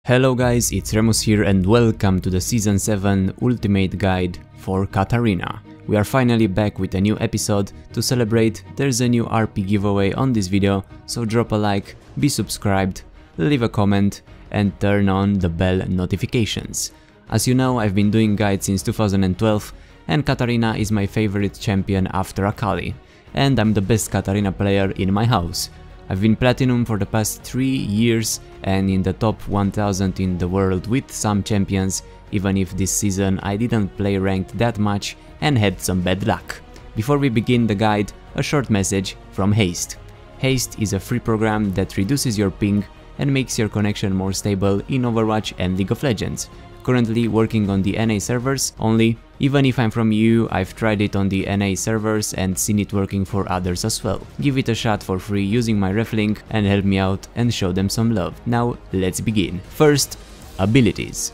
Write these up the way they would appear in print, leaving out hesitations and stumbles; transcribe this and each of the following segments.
Hello guys, it's Remus here and welcome to the Season 7 Ultimate Guide for Katarina. We are finally back with a new episode. To celebrate, there's a new RP giveaway on this video, so drop a like, be subscribed, leave a comment and turn on the bell notifications. As you know, I've been doing guides since 2012 and Katarina is my favorite champion after Akali, and I'm the best Katarina player in my house. I've been platinum for the past 3 years and in the top 1000 in the world with some champions, even if this season I didn't play ranked that much and had some bad luck. Before we begin the guide, a short message from Haste. Haste is a free program that reduces your ping and makes your connection more stable in Overwatch and League of Legends. Currently working on the NA servers only. Even if I'm from EU, I've tried it on the NA servers and seen it working for others as well. Give it a shot for free using my ref link and help me out and show them some love. Now let's begin. First, abilities.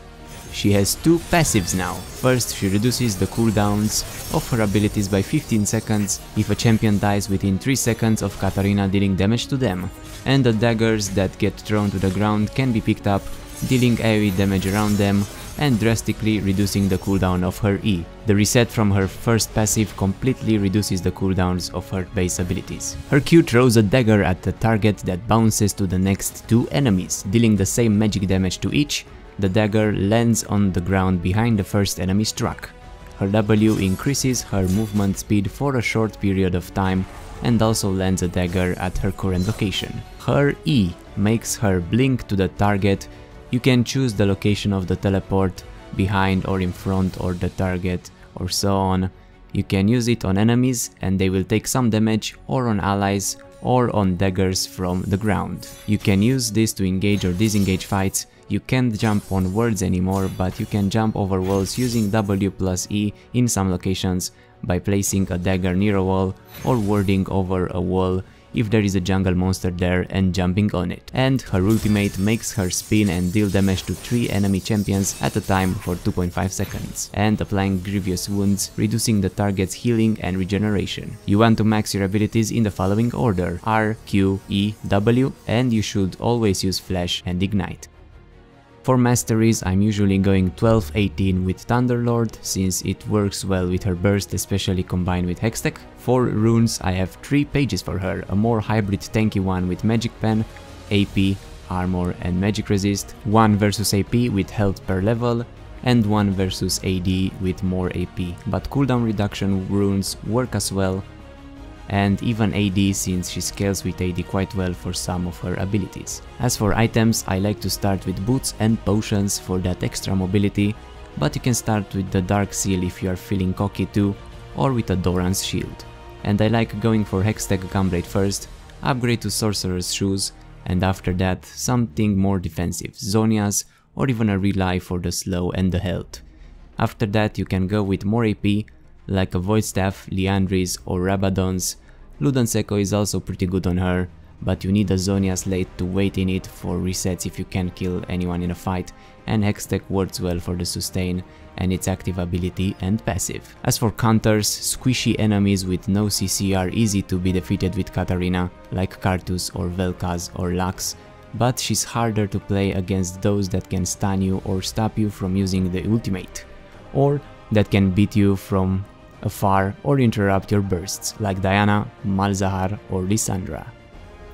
She has 2 passives now. First, she reduces the cooldowns of her abilities by 15 seconds if a champion dies within 3 seconds of Katarina dealing damage to them. And the daggers that get thrown to the ground can be picked up, dealing AoE damage around them and drastically reducing the cooldown of her E. The reset from her first passive completely reduces the cooldowns of her base abilities. Her Q throws a dagger at the target that bounces to the next 2 enemies, dealing the same magic damage to each. The dagger lands on the ground behind the first enemy struck. Her W increases her movement speed for a short period of time and also lands a dagger at her current location. Her E makes her blink to the target. You can choose the location of the teleport, behind or in front or the target or so on. You can use it on enemies and they will take some damage, or on allies or on daggers from the ground. You can use this to engage or disengage fights. You can't jump on wards anymore, but you can jump over walls using W plus E in some locations by placing a dagger near a wall or warding over a wall if there is a jungle monster there and jumping on it. And her ultimate makes her spin and deal damage to 3 enemy champions at a time for 2.5 seconds, and applying grievous wounds, reducing the target's healing and regeneration. You want to max your abilities in the following order: R, Q, E, W, and you should always use Flash and Ignite. For Masteries, I'm usually going 12-18 with Thunderlord, since it works well with her burst, especially combined with Hextech. For runes, I have 3 pages for her: a more hybrid tanky one with Magic Pen, AP, Armor and Magic Resist, 1 versus AP with health per level, and 1 versus AD with more AP. But cooldown reduction runes work as well, and even AD, since she scales with AD quite well for some of her abilities. As for items, I like to start with boots and potions for that extra mobility, but you can start with the Dark Seal if you are feeling cocky too, or with a Doran's Shield. And I like going for Hextech Gunblade first, upgrade to Sorcerer's Shoes, and after that something more defensive, Zonia's or even a Relay for the slow and the health. After that you can go with more AP, like a Void Staff, Liandry's or Rabadon's. Ludon's Echo is also pretty good on her, but you need a Zonia Slate to wait in it for resets if you can't kill anyone in a fight, and Hextech works well for the sustain and its active ability and passive. As for counters, squishy enemies with no CC are easy to be defeated with Katarina, like Karthus or Vel'Khaz or Lux, but she's harder to play against those that can stun you or stop you from using the ultimate, or that can beat you from afar or interrupt your bursts, like Diana, Malzahar or Lissandra,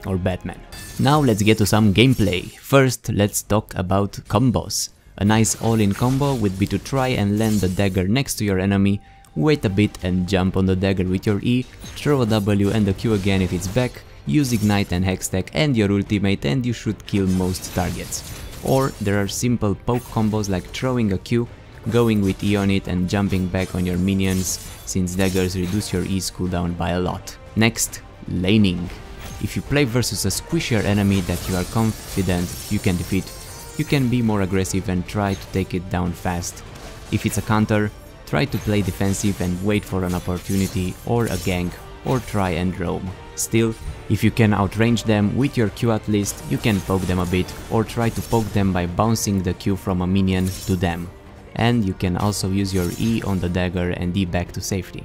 or Batman. Now let's get to some gameplay. First, let's talk about combos. A nice all-in combo would be to try and land the dagger next to your enemy, wait a bit and jump on the dagger with your E, throw a W and a Q again if it's back, use Ignite and Hextech and your ultimate and you should kill most targets. Or there are simple poke combos like throwing a Q, going with E on it and jumping back on your minions, since daggers reduce your E's cooldown by a lot. Next, laning. If you play versus a squishier enemy that you are confident you can defeat, you can be more aggressive and try to take it down fast. If it's a counter, try to play defensive and wait for an opportunity or a gank, or try and roam. Still, if you can outrange them with your Q at least, you can poke them a bit, or try to poke them by bouncing the Q from a minion to them. And you can also use your E on the dagger and E back to safety.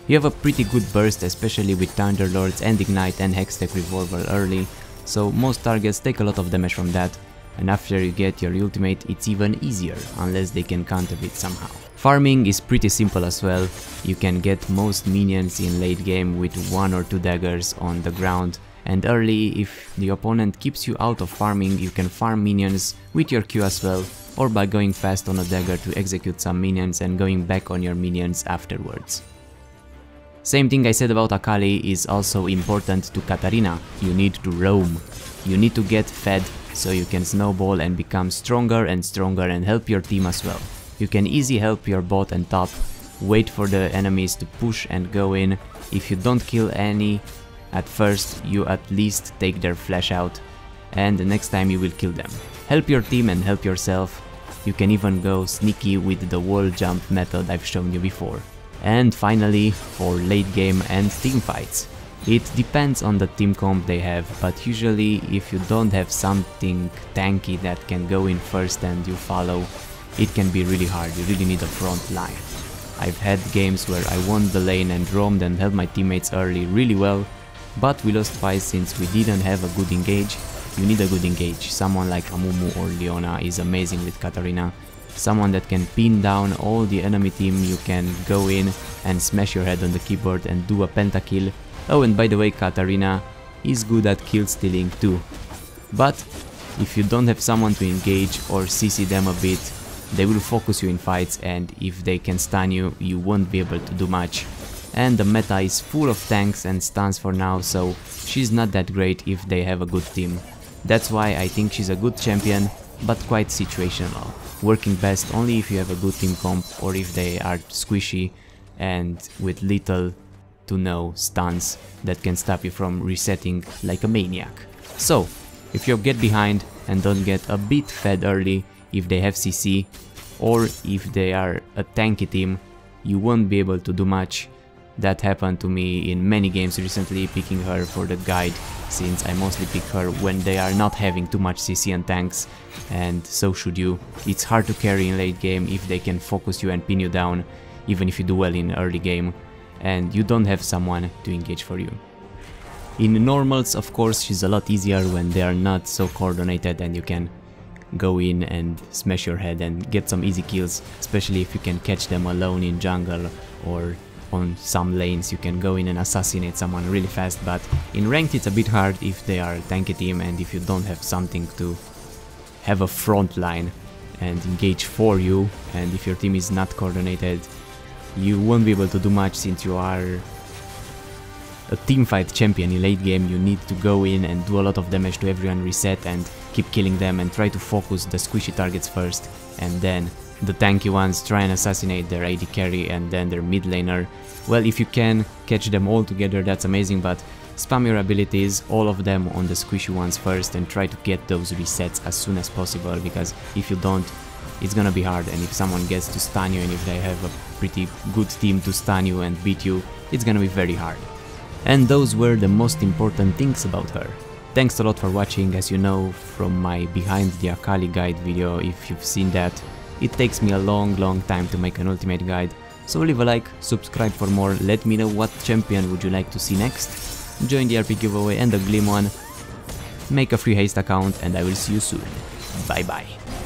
You have a pretty good burst, especially with Thunderlords and Ignite and Hextech Revolver early, so most targets take a lot of damage from that, and after you get your ultimate it's even easier, unless they can counter it somehow. Farming is pretty simple as well. You can get most minions in late game with 1 or 2 daggers on the ground, and early, if the opponent keeps you out of farming, you can farm minions with your Q as well, or by going fast on a dagger to execute some minions and going back on your minions afterwards. Same thing I said about Akali is also important to Katarina. You need to roam. You need to get fed so you can snowball and become stronger and help your team as well. You can easily help your bot and top, wait for the enemies to push and go in. If you don't kill any at first, you at least take their flash out, and the next time you will kill them. Help your team and help yourself. You can even go sneaky with the wall jump method I've shown you before. And finally, for late game and team fights. It depends on the team comp they have, but usually if you don't have something tanky that can go in first and you follow, it can be really hard. You really need a front line. I've had games where I won the lane and roamed and helped my teammates early really well, but we lost twice since we didn't have a good engage. You need a good engage. Someone like Amumu or Leona is amazing with Katarina. Someone that can pin down all the enemy team. You can go in and smash your head on the keyboard and do a pentakill. Oh, and by the way, Katarina is good at kill stealing too. But if you don't have someone to engage or CC them a bit, they will focus you in fights, and if they can stun you, you won't be able to do much. And the meta is full of tanks and stuns for now, so she's not that great if they have a good team. That's why I think she's a good champion, but quite situational. Working best only if you have a good team comp or if they are squishy and with little to no stuns that can stop you from resetting like a maniac. So, if you get behind and don't get a bit fed early, if they have CC, or if they are a tanky team, you won't be able to do much. That happened to me in many games recently, picking her for the guide, since I mostly pick her when they are not having too much CC and tanks, and so should you. It's hard to carry in late game if they can focus you and pin you down, even if you do well in early game, and you don't have someone to engage for you. In normals, of course, she's a lot easier when they are not so coordinated and you can go in and smash your head and get some easy kills, especially if you can catch them alone in jungle or on some lanes. You can go in and assassinate someone really fast, but in ranked it's a bit hard if they are a tanky team and if you don't have something to have a front line and engage for you, and if your team is not coordinated, you won't be able to do much. Since you are a teamfight champion in late game, you need to go in and do a lot of damage to everyone, reset and keep killing them, and try to focus the squishy targets first, and then the tanky ones try and assassinate their AD carry and then their mid laner. Well, if you can catch them all together, that's amazing, but spam your abilities, all of them on the squishy ones first, and try to get those resets as soon as possible, because if you don't, it's gonna be hard, and if someone gets to stun you and if they have a pretty good team to stun you and beat you, it's gonna be very hard. And those were the most important things about her. Thanks a lot for watching. As you know from my behind the Akali guide video, if you've seen that, it takes me a long time to make an ultimate guide, so leave a like, subscribe for more, let me know what champion would you like to see next, join the RP giveaway and the Glim one, make a free haste account, and I will see you soon. Bye bye.